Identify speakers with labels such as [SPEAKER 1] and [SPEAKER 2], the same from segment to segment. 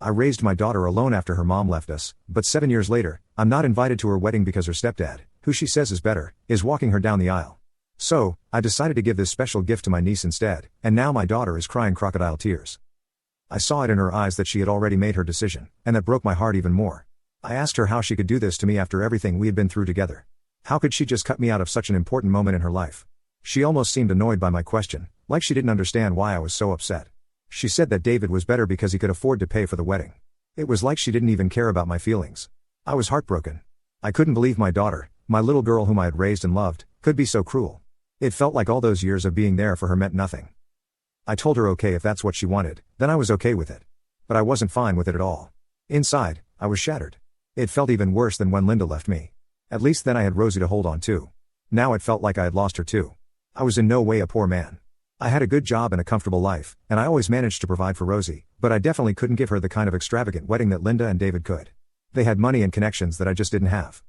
[SPEAKER 1] I raised my daughter alone after her mom left us, but 7 years later, I'm not invited to her wedding because her stepdad, who she says is better, is walking her down the aisle. So, I decided to give this special gift to my niece instead, and now my daughter is crying crocodile tears. I saw it in her eyes that she had already made her decision, and that broke my heart even more. I asked her how she could do this to me after everything we had been through together. How could she just cut me out of such an important moment in her life? She almost seemed annoyed by my question, like she didn't understand why I was so upset. She said that David was better because he could afford to pay for the wedding. It was like she didn't even care about my feelings. I was heartbroken. I couldn't believe my daughter, my little girl whom I had raised and loved, could be so cruel. It felt like all those years of being there for her meant nothing. I told her okay if that's what she wanted, then I was okay with it. But I wasn't fine with it at all. Inside, I was shattered. It felt even worse than when Linda left me. At least then I had Rosie to hold on to. Now it felt like I had lost her too. I was in no way a poor man. I had a good job and a comfortable life, and I always managed to provide for Rosie, but I definitely couldn't give her the kind of extravagant wedding that Linda and David could. They had money and connections that I just didn't have.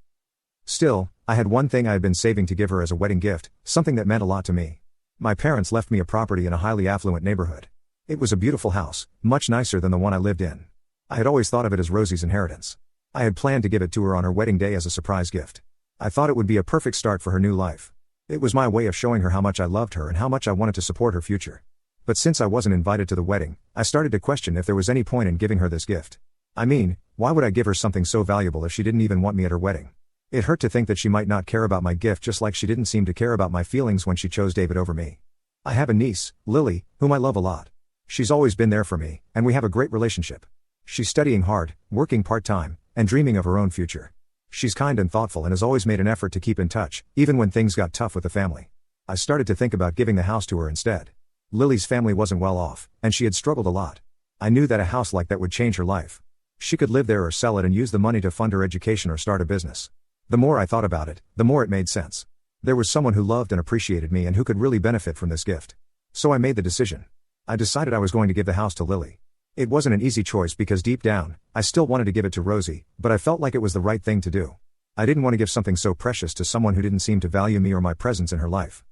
[SPEAKER 1] Still, I had one thing I had been saving to give her as a wedding gift, something that meant a lot to me. My parents left me a property in a highly affluent neighborhood. It was a beautiful house, much nicer than the one I lived in. I had always thought of it as Rosie's inheritance. I had planned to give it to her on her wedding day as a surprise gift. I thought it would be a perfect start for her new life. It was my way of showing her how much I loved her and how much I wanted to support her future. But since I wasn't invited to the wedding, I started to question if there was any point in giving her this gift. I mean, why would I give her something so valuable if she didn't even want me at her wedding? It hurt to think that she might not care about my gift just like she didn't seem to care about my feelings when she chose David over me. I have a niece, Lily, whom I love a lot. She's always been there for me, and we have a great relationship. She's studying hard, working part-time, and dreaming of her own future. She's kind and thoughtful and has always made an effort to keep in touch, even when things got tough with the family. I started to think about giving the house to her instead. Lily's family wasn't well off, and she had struggled a lot. I knew that a house like that would change her life. She could live there or sell it and use the money to fund her education or start a business. The more I thought about it, the more it made sense. There was someone who loved and appreciated me and who could really benefit from this gift. So I made the decision. I decided I was going to give the house to Lily. It wasn't an easy choice because deep down, I still wanted to give it to Rosie, but I felt like it was the right thing to do. I didn't want to give something so precious to someone who didn't seem to value me or my presence in her life.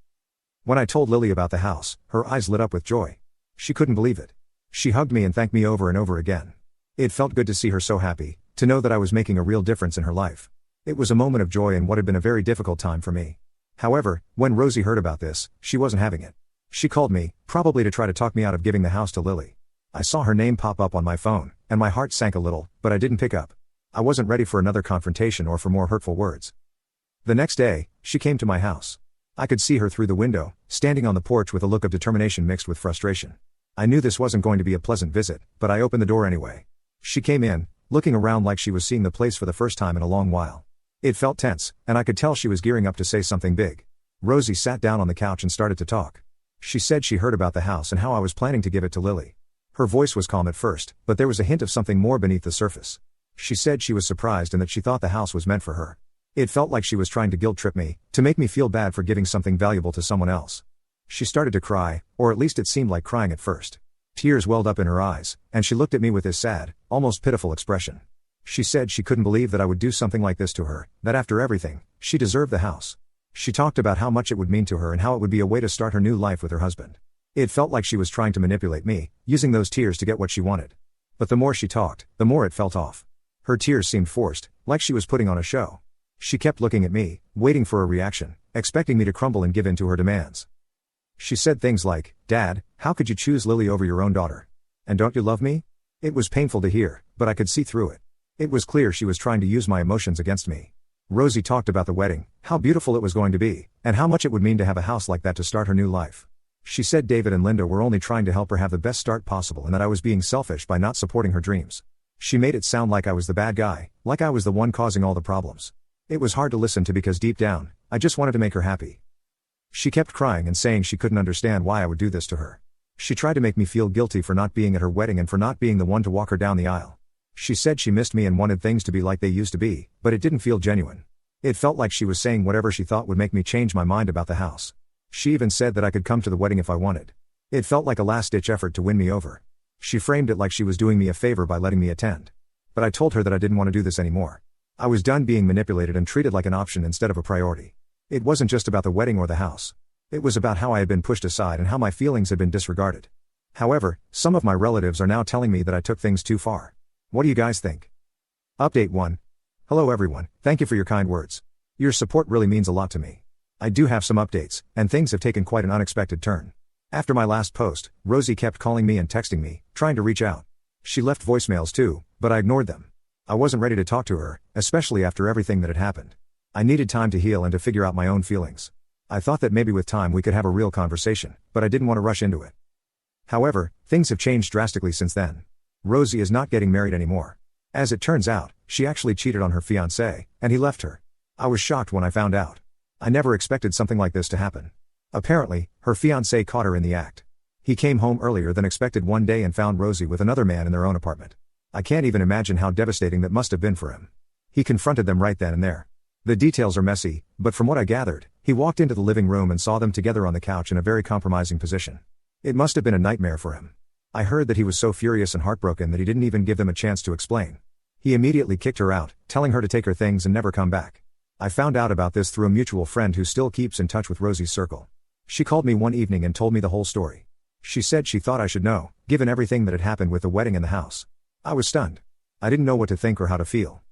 [SPEAKER 1] When I told Lily about the house, her eyes lit up with joy. She couldn't believe it. She hugged me and thanked me over and over again. It felt good to see her so happy, to know that I was making a real difference in her life. It was a moment of joy in what had been a very difficult time for me. However, when Rosie heard about this, she wasn't having it. She called me, probably to try to talk me out of giving the house to Lily. I saw her name pop up on my phone, and my heart sank a little, but I didn't pick up. I wasn't ready for another confrontation or for more hurtful words. The next day, she came to my house. I could see her through the window, standing on the porch with a look of determination mixed with frustration. I knew this wasn't going to be a pleasant visit, but I opened the door anyway. She came in, looking around like she was seeing the place for the first time in a long while. It felt tense, and I could tell she was gearing up to say something big. Rosie sat down on the couch and started to talk. She said she heard about the house and how I was planning to give it to Lily. Her voice was calm at first, but there was a hint of something more beneath the surface. She said she was surprised and that she thought the house was meant for her. It felt like she was trying to guilt-trip me, to make me feel bad for giving something valuable to someone else. She started to cry, or at least it seemed like crying at first. Tears welled up in her eyes, and she looked at me with this sad, almost pitiful expression. She said she couldn't believe that I would do something like this to her, that after everything, she deserved the house. She talked about how much it would mean to her and how it would be a way to start her new life with her husband. It felt like she was trying to manipulate me, using those tears to get what she wanted. But the more she talked, the more it felt off. Her tears seemed forced, like she was putting on a show. She kept looking at me, waiting for a reaction, expecting me to crumble and give in to her demands. She said things like, "Dad, how could you choose Lily over your own daughter? And don't you love me?" It was painful to hear, but I could see through it. It was clear she was trying to use my emotions against me. Rosie talked about the wedding, how beautiful it was going to be, and how much it would mean to have a house like that to start her new life. She said David and Linda were only trying to help her have the best start possible and that I was being selfish by not supporting her dreams. She made it sound like I was the bad guy, like I was the one causing all the problems. It was hard to listen to because deep down, I just wanted to make her happy. She kept crying and saying she couldn't understand why I would do this to her. She tried to make me feel guilty for not being at her wedding and for not being the one to walk her down the aisle. She said she missed me and wanted things to be like they used to be, but it didn't feel genuine. It felt like she was saying whatever she thought would make me change my mind about the house. She even said that I could come to the wedding if I wanted. It felt like a last-ditch effort to win me over. She framed it like she was doing me a favor by letting me attend. But I told her that I didn't want to do this anymore. I was done being manipulated and treated like an option instead of a priority. It wasn't just about the wedding or the house. It was about how I had been pushed aside and how my feelings had been disregarded. However, some of my relatives are now telling me that I took things too far. What do you guys think? Update 1. Hello everyone, thank you for your kind words. Your support really means a lot to me. I do have some updates, and things have taken quite an unexpected turn. After my last post, Rosie kept calling me and texting me, trying to reach out. She left voicemails too, but I ignored them. I wasn't ready to talk to her, especially after everything that had happened. I needed time to heal and to figure out my own feelings. I thought that maybe with time we could have a real conversation, but I didn't want to rush into it. However, things have changed drastically since then. Rosie is not getting married anymore. As it turns out, she actually cheated on her fiancé, and he left her. I was shocked when I found out. I never expected something like this to happen. Apparently, her fiancé caught her in the act. He came home earlier than expected one day and found Rosie with another man in their own apartment. I can't even imagine how devastating that must have been for him. He confronted them right then and there. The details are messy, but from what I gathered, he walked into the living room and saw them together on the couch in a very compromising position. It must have been a nightmare for him. I heard that he was so furious and heartbroken that he didn't even give them a chance to explain. He immediately kicked her out, telling her to take her things and never come back. I found out about this through a mutual friend who still keeps in touch with Rosie's circle. She called me one evening and told me the whole story. She said she thought I should know, given everything that had happened with the wedding and the house. I was stunned. I didn't know what to think or how to feel.